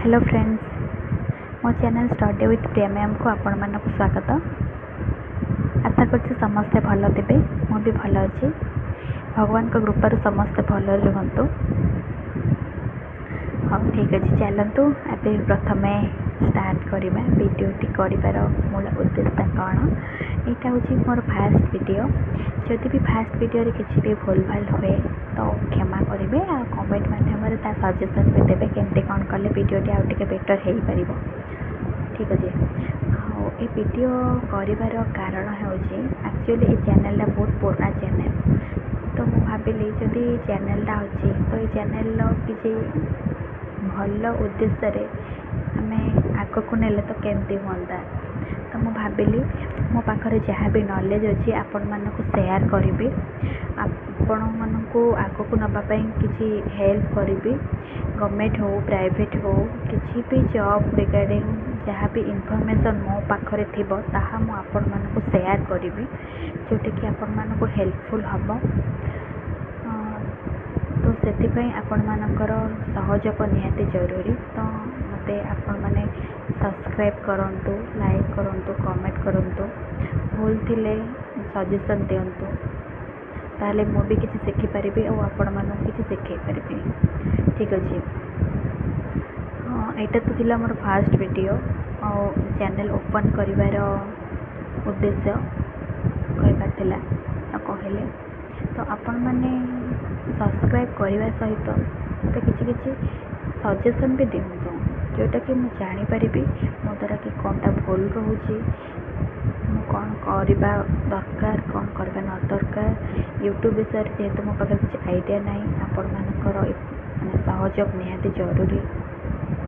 Hello friends, मो channel study with premium को आपण मानक स्वागत। आशा करछि समस्ते भल थे। मु भी भल अच्छी। भगवान को कृपार समस्ते भल रुहतु। हाँ ठीक अच्छे, चलतु ए प्रथम स्टार्ट करवा वीडियोटी कर मूल उद्देश्य कौन। यहाँ हूँ मोर फास्ट वीडियो। जदि भी फास्ट वीडियो किसी भी भूल भाल हुए तो क्षमा करेंगे। कमेंट मध्यम सजेसन भी देवे केमती कौन कले वीडियोटी आउ टे बेटर हो पार। ठीक अच्छे। ये वीडियो कर कारण हूँ एक्चुअली ये चैनल बहुत पुराना चैनल। तो मुझे भाविली जदि चैनलटा अच्छी तो ये चैनल किसी भल उद्देश्य आम आग को नेले तो केमती हाँ। तो मुझे भाविली मो पाखरे जहाँ भी नॉलेज अच्छी आपण मानक शेयर करी। आपण मानक आग को नापी किसी हेल्प करी। गवर्नमेंट हो प्राइवेट हो किसी भी जॉब रिगार्डिंग जहाँ भी इनफॉरमेशन मो पाखरे थी ताहा मु आपण मानक शेयर करी, जोटा कि आपण मानक हेल्पफुल हम। तो से आपण मानकर सहयोग निहाती जरूरी। तो मते आपण माने सब्सक्राइब करंतु, लाइक करंतु, कमेंट करंतु, भूल थिले सजेशन दियंतु। ताले मु भी किसी शिखि पारिबी और आपण मानक किसी शिखै पारिबी। ठीक अच्छे। हाँ यहाँ तो थिला मोर फास्ट वीडियो और चैनल ओपन करिवार उद्देश्य कहबार थिला तो कहले। तो आपण माने सब्सक्राइब करने सहित मत कि सजेसन भी दिंतु, जोटा कि मुझे जानीपारि मो द्वारा कि कौनटा भूल रोचे, कौन करवा दरकार कौन करवा न दरकार। यूट्यूब विषय जेहेतु मो पाखे किसी आइडिया ना, आपण मानकर सहयोग निहाती जरूरी।